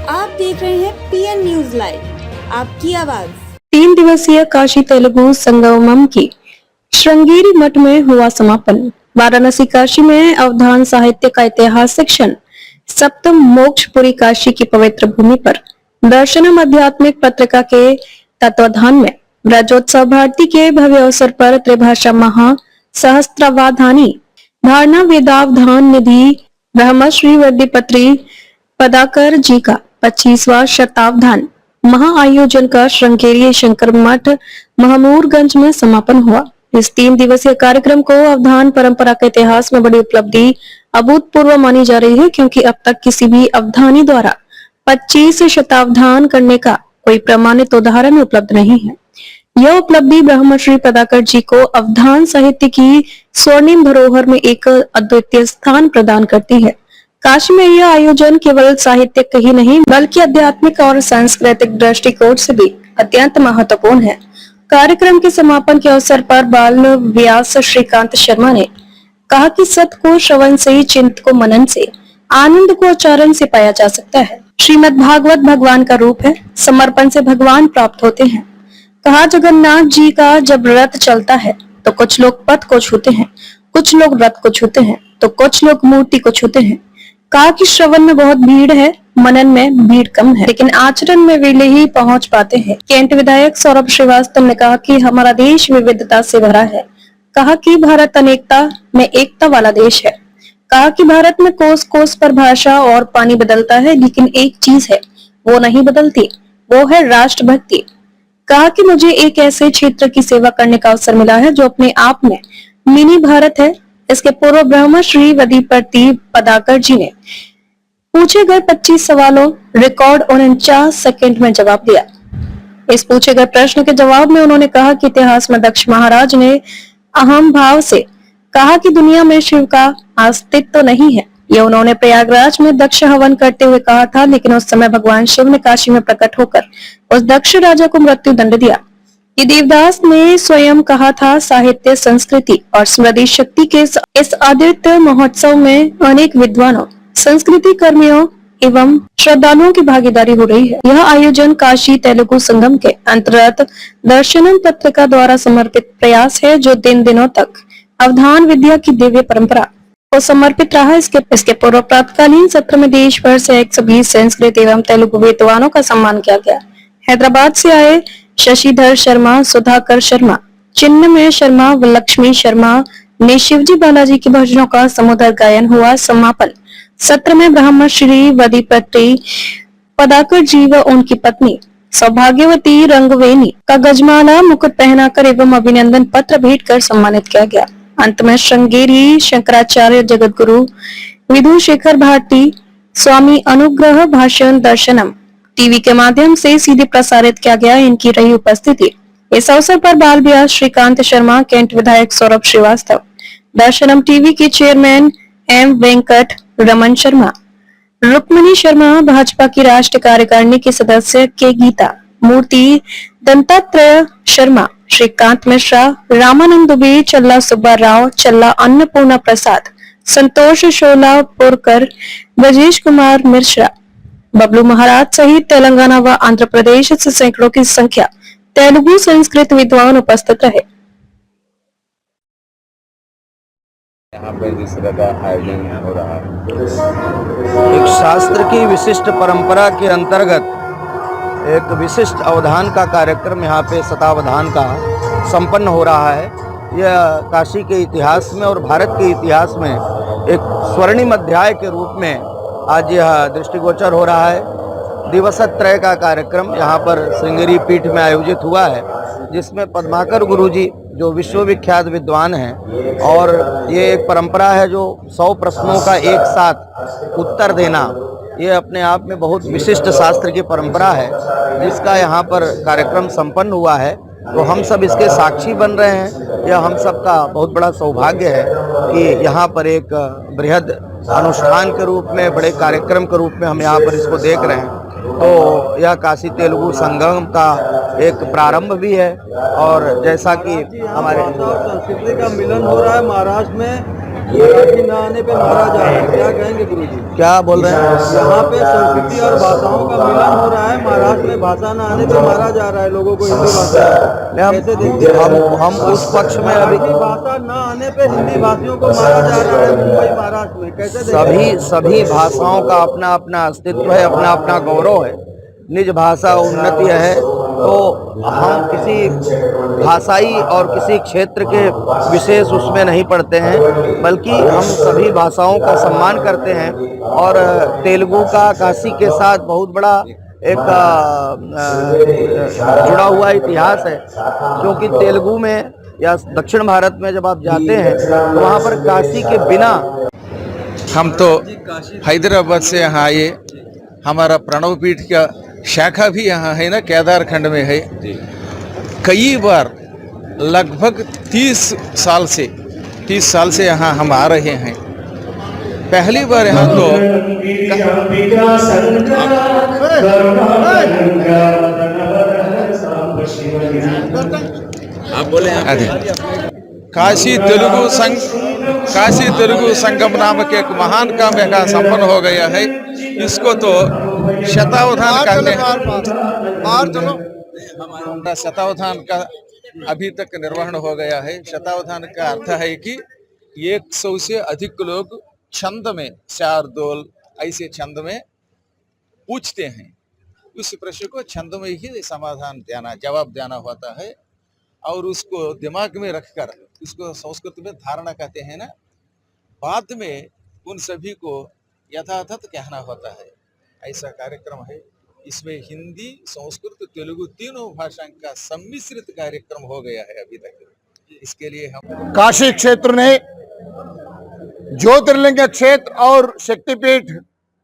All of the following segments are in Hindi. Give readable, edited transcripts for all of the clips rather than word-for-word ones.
आप देख रहे हैं पीएन न्यूज लाइव, आपकी आवाज। 3 दिवसीय काशी तेलुगु संगमम की श्रृंगेरी मठ में हुआ समापन। वाराणसी काशी में अवधान साहित्य का ऐतिहासिक क्षण। सप्तम मोक्षपुरी काशी की पवित्र भूमि पर दर्शनम आध्यात्मिक पत्रिका के तत्वाधान में ब्रजोत्सव भारती के भव्य अवसर पर त्रिभाषा महा सहस्त्रवाधानी धारणा वेदावधान निधि ब्रह्मश्री वद्दीपत्री पदाकर जी का 25वां शतावधान महाआयोजन का श्रृंगेरी शंकर मठ महमूरगंज में समापन हुआ। इस 3 दिवसीय कार्यक्रम को अवधान परंपरा के इतिहास में बड़ी उपलब्धि अभूतपूर्व मानी जा रही है, क्योंकि अब तक किसी भी अवधानी द्वारा 25 शतावधान करने का कोई प्रमाणित उदाहरण उपलब्ध नहीं है। यह उपलब्धि ब्रह्मश्री पदाकर जी को अवधान साहित्य की स्वर्णिम धरोहर में एक अद्वितीय स्थान प्रदान करती है। काशी में यह आयोजन केवल साहित्यिक ही नहीं बल्कि आध्यात्मिक और सांस्कृतिक दृष्टिकोण से भी अत्यंत महत्वपूर्ण है। कार्यक्रम के समापन के अवसर पर बाल व्यास श्रीकांत शर्मा ने कहा कि सत्य को श्रवण से, चिंतन को मनन से, आनंद को उच्चारण से पाया जा सकता है। श्रीमद् भागवत भगवान का रूप है, समर्पण से भगवान प्राप्त होते हैं। कहा जगन्नाथ जी का जब रथ चलता है तो कुछ लोग पथ को छूते हैं, कुछ लोग रथ को छूते हैं तो कुछ लोग मूर्ति को छूते हैं। कहा कि श्रवण में बहुत भीड़ है, मनन में भीड़ कम है, लेकिन आचरण में वे ही पहुंच पाते हैं। कैंट विधायक सौरभ श्रीवास्तव ने कहा कि हमारा देश विविधता से भरा है। कहा कि भारत अनेकता में एकता वाला देश है। कहा कि भारत में कोस कोस पर भाषा और पानी बदलता है, लेकिन एक चीज है वो नहीं बदलती, वो है राष्ट्रभक्ति। कहा कि मुझे एक ऐसे क्षेत्र की सेवा करने का अवसर मिला है जो अपने आप में मिनी भारत है। इसके पूर्व ब्रह्मश्री वद्दीपत्री पदाकर जी ने पूछे गए 25 सवालों रिकॉर्ड 49 सेकंड में जवाब दिया। इस पूछे गए प्रश्न के जवाब में उन्होंने कहा कि इतिहास में दक्ष महाराज ने अहम भाव से कहा कि दुनिया में शिव का अस्तित्व नहीं है। यह उन्होंने प्रयागराज में दक्ष हवन करते हुए कहा था, लेकिन उस समय भगवान शिव ने काशी में प्रकट होकर उस दक्ष राजा को मृत्यु दंड दिया। ये देवदास ने स्वयं कहा था। साहित्य, संस्कृति और स्मृति शक्ति के इस अद्वितीय महोत्सव में अनेक विद्वानों, संस्कृति कर्मियों एवं श्रद्धालुओं की भागीदारी हो रही है। यह आयोजन काशी तेलुगु संगम के अंतर्गत दर्शनम पत्रिका द्वारा समर्पित प्रयास है, जो दिनों तक अवधान विद्या की दिव्य परंपरा को समर्पित रहा। इसके पूर्व प्रातकालीन सत्र में देश भर से 120 संस्कृत एवं तेलुगु विद्वानों का सम्मान किया गया। हैदराबाद से आए शशिधर शर्मा, सुधाकर शर्मा, चिन्मय शर्मा व लक्ष्मी शर्मा ने शिवजी बालाजी के भजनों का समुद्र गायन हुआ। समापन सत्र में ब्रह्मश्री वद्दीपत्री पदाकर जी व उनकी पत्नी सौभाग्यवती रंगवेनी का गजमाला मुकुट पहनाकर एवं अभिनंदन पत्र भेंट कर सम्मानित किया गया। अंत में श्रृंगेरी शंकराचार्य जगतगुरु विधु शेखर भारती स्वामी अनुग्रह भाषण दर्शनम टीवी के माध्यम से सीधे प्रसारित किया गया। इनकी रही उपस्थिति। इस अवसर पर बाल व्यास श्रीकांत शर्मा, कैंट विधायक सौरभ श्रीवास्तव, दर्शनम टीवी के चेयरमैन एम वेंकट रमन शर्मा, रुक्मिणी शर्मा, भाजपा की राष्ट्रीय कार्यकारिणी के सदस्य के गीता मूर्ति, दत्तात्रेय शर्मा, श्रीकांत मिश्रा, रामानंद दुबे, चल्ला सुब्बा राव, चल्ला अन्नपूर्णा प्रसाद, संतोष शोलापुरकर, ब्रजेश कुमार मिश्रा, बबलू महाराज सहित तेलंगाना व आंध्र प्रदेश से सैकड़ों की संख्या तेलुगु संस्कृत विद्वान उपस्थित रहे। यहाँ पर जिस तरह का आयोजन हो रहा है, एक शास्त्र की विशिष्ट परंपरा के अंतर्गत एक विशिष्ट अवधान का कार्यक्रम यहाँ पे शतावधान का संपन्न हो रहा है। यह काशी के इतिहास में और भारत के इतिहास में एक स्वर्णिम अध्याय के रूप में आज यह दृष्टिगोचर हो रहा है। दिवसत्रय का कार्यक्रम यहाँ पर श्रृंगेरी पीठ में आयोजित हुआ है, जिसमें पद्माकर गुरुजी जो विश्वविख्यात विद्वान हैं, और ये एक परंपरा है जो 100 प्रश्नों का एक साथ उत्तर देना, ये अपने आप में बहुत विशिष्ट शास्त्र की परंपरा है, जिसका यहाँ पर कार्यक्रम संपन्न हुआ है। तो हम सब इसके साक्षी बन रहे हैं। यह हम सब का बहुत बड़ा सौभाग्य है कि यहाँ पर एक बृहद अनुष्ठान के रूप में, बड़े कार्यक्रम के रूप में हम यहाँ पर इसको देख रहे हैं। तो यह काशी तेलुगु संगम का एक प्रारंभ भी है, और जैसा कि हमारे संस्कृति का मिलन हो रहा है महाराष्ट्र में मराठी न आने पे मारा जा रहा है, क्या कहेंगे गुरुजी? क्या बोल रहे हैं? यहाँ पे संस्कृति और भाषाओं का मिलन हो रहा है, महाराष्ट्र में भाषा न आने पे मारा जा रहा है लोगों को हिंदी भाषा। कैसे देखते हैं? हम उस पक्ष में अभी मराठी भाषा न आने पे हिंदी भाषियों को मारा जा रहा है मुंबई महाराष्ट्र में, कैसे देखते हैं? सभी भाषाओं का अपना अपना अस्तित्व है, अपना अपना गौरव है। निज भाषा उन्नति है, तो हम किसी भाषाई और किसी क्षेत्र के विशेष उसमें नहीं पढ़ते हैं, बल्कि हम सभी भाषाओं का सम्मान करते हैं। और तेलुगु का काशी के साथ बहुत बड़ा एक जुड़ा हुआ इतिहास है, क्योंकि तेलुगु में या दक्षिण भारत में जब आप जाते हैं तो वहाँ पर काशी के बिना हम तो हैदराबाद से यहाँ आए। हमारा प्रणव पीठ का शाखा भी यहाँ है ना, केदार खंड में है। कई बार लगभग 30 साल से यहाँ हम आ रहे हैं। पहली बार यहाँ तो आप बोले काशी तेलुगु संगम नामक एक महान काम यहाँ संपन्न हो गया है। इसको तो शतावधान करने हमारा शतावधान का अभी तक निर्वहन हो गया है। शतावधान का अर्थ है कि 100 से अधिक लोग छंद में, शार्दूल ऐसे छंद में पूछते हैं। उस प्रश्न को छंद में ही समाधान देना, जवाब देना होता है, और उसको दिमाग में रखकर उसको संस्कृत में धारणा कहते हैं ना। बाद में उन सभी को यथातथ कहना होता है। ऐसा कार्यक्रम है। इसमें हिंदी, संस्कृत, तेलुगु तीनों भाषाओं का सम्मिश्रित कार्यक्रम हो गया है अभी तक। इसके लिए हम काशी क्षेत्र ने ज्योतिर्लिंग क्षेत्र और शक्तिपीठ,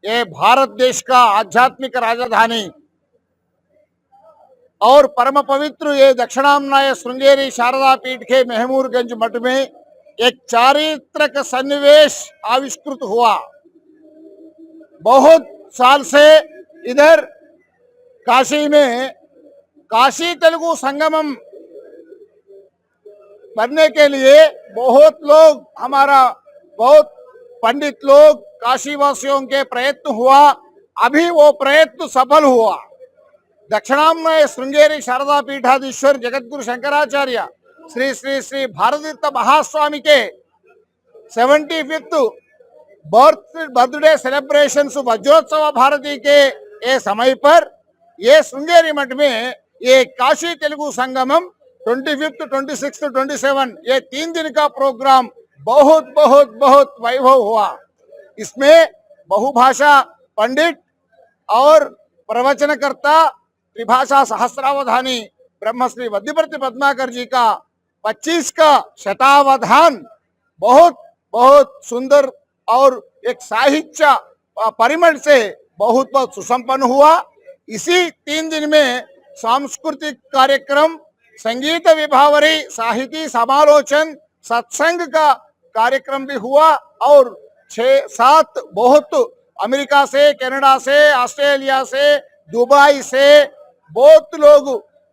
ये भारत देश का आध्यात्मिक राजधानी और परम पवित्र ये दक्षिणामनाय श्रृंगेरी शारदा पीठ के महमूरगंज मठ में एक चारित्रिक सन्निवेश आविष्कृत हुआ। बहुत साल से इधर काशी में काशी तेलुगु संगमम बनने के लिए बहुत लोग, हमारा बहुत पंडित लोग, काशी वासियों के प्रयत्न हुआ। अभी वो प्रयत्न सफल हुआ। दक्षिणामनाय श्रृंगेरी शारदा पीठाधीश्वर जगतगुरु शंकराचार्य श्री श्री श्री भारतीर्थ महास्वामी के 75th बर्थडे सेलिब्रेशंस वज्रोत्सव भारती के ये समय पर ये श्रृंगेरी मठ में ये काशी तेलुगु संगमम 25th, 26th, 27 ये 3 दिन का प्रोग्राम बहुत बहुत बहुत वैभव हुआ। इसमें बहुभाषा पंडित और प्रवचनकर्ता त्रिभाषा सहस्रावधानी ब्रह्मश्री वद्यप्रति पद्माकर जी का 25 का शतावधान बहुत बहुत सुंदर और एक साहित्य परिमल से बहुत बहुत सुसंपन्न हुआ। इसी 3 दिन में सांस्कृतिक कार्यक्रम, संगीत विभावरी, साहित्य समालोचन, सत्संग का कार्यक्रम भी हुआ और 6-7 बहुत अमेरिका से, कनाडा से, ऑस्ट्रेलिया से, दुबई से बहुत लोग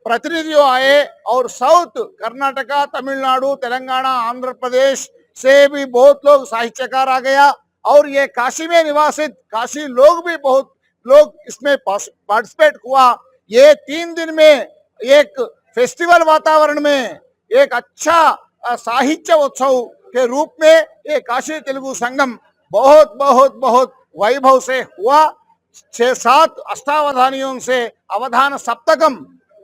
प्रतिनिधियों आए और साउथ कर्नाटका, तमिलनाडु, तेलंगाना, आंध्र प्रदेश से भी बहुत लोग साहित्यकार आ गया। और ये काशी में निवासित काशी लोग भी बहुत लोग इसमें पार्टिसिपेट हुआ। ये 3 दिन में एक फेस्टिवल वातावरण में एक अच्छा साहित्य उत्सव के रूप में ये काशी तेलुगु संगम बहुत बहुत बहुत वैभव से हुआ। 6-7 अष्टावधानियों से अवधान सप्तकम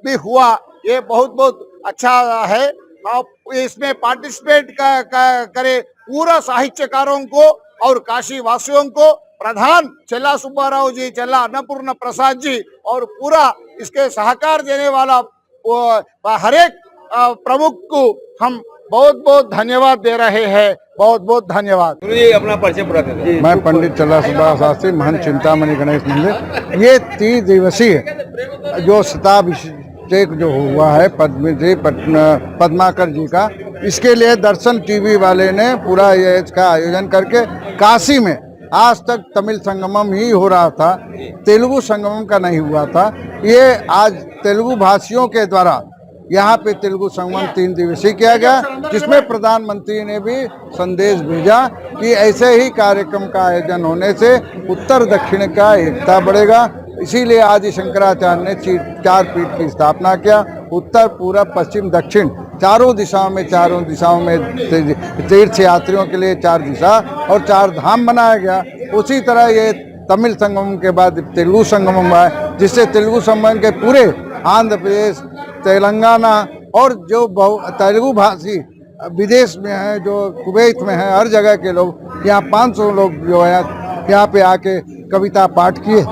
भी हुआ। ये बहुत बहुत अच्छा है। आप इसमें पार्टिसिपेट करे पूरा साहित्यकारों को और काशी वासियों को, प्रधान चेला सुब्बाराव जी, चेला अन्नपूर्ण प्रसाद जी और पूरा इसके सहकार देने वाला हर एक प्रमुख को हम बहुत बहुत धन्यवाद दे रहे हैं। बहुत बहुत धन्यवाद। अपना परिचय पूरा कर दें। मैं पंडित चेला सुब्बाराव शास्त्री, महंत चिंतामणि गणेश मंदिर। ये 30 दिवसीय जो शताभिषेक जो हुआ है पद्माकर जी का, इसके लिए दर्शन टीवी वाले ने पूरा ये इसका आयोजन करके काशी में आज तक तमिल संगमम ही हो रहा था, तेलुगु संगमम का नहीं हुआ था। ये आज तेलुगु भाषियों के द्वारा यहाँ पे तेलुगु संगमम 3 दिवसीय किया गया, जिसमें प्रधानमंत्री ने भी संदेश भेजा कि ऐसे ही कार्यक्रम का आयोजन होने से उत्तर दक्षिण का एकता बढ़ेगा। इसीलिए आदि शंकराचार्य ने 4 पीठ की स्थापना किया, उत्तर, पूरब, पश्चिम, दक्षिण, चारों दिशाओं में तीर्थ यात्रियों के लिए 4 दिशा और 4 धाम बनाया गया। उसी तरह ये तमिल संगमम के बाद तेलुगु संगमम हुआ है, जिससे तेलुगु संगमम के पूरे आंध्र प्रदेश, तेलंगाना और जो तेलुगु भाषी विदेश में हैं, जो कुवैत में हैं, हर जगह के लोग यहाँ 500 लोग जो है यहाँ पे आके कविता पाठ किए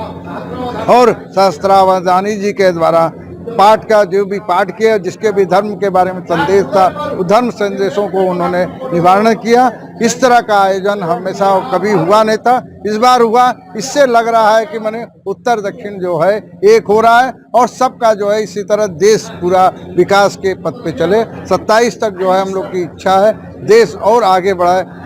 और सहस्त्रावधानी जी के द्वारा पाठ का जो भी पाठ किया, जिसके भी धर्म के बारे में संदेश था, वो धर्म संदेशों को उन्होंने निवारण किया। इस तरह का आयोजन हमेशा कभी हुआ नहीं था, इस बार हुआ। इससे लग रहा है कि माने उत्तर दक्षिण जो है एक हो रहा है और सबका जो है इसी तरह देश पूरा विकास के पथ पे चले। 27 तक जो है हम लोग की इच्छा है देश और आगे बढ़ाए।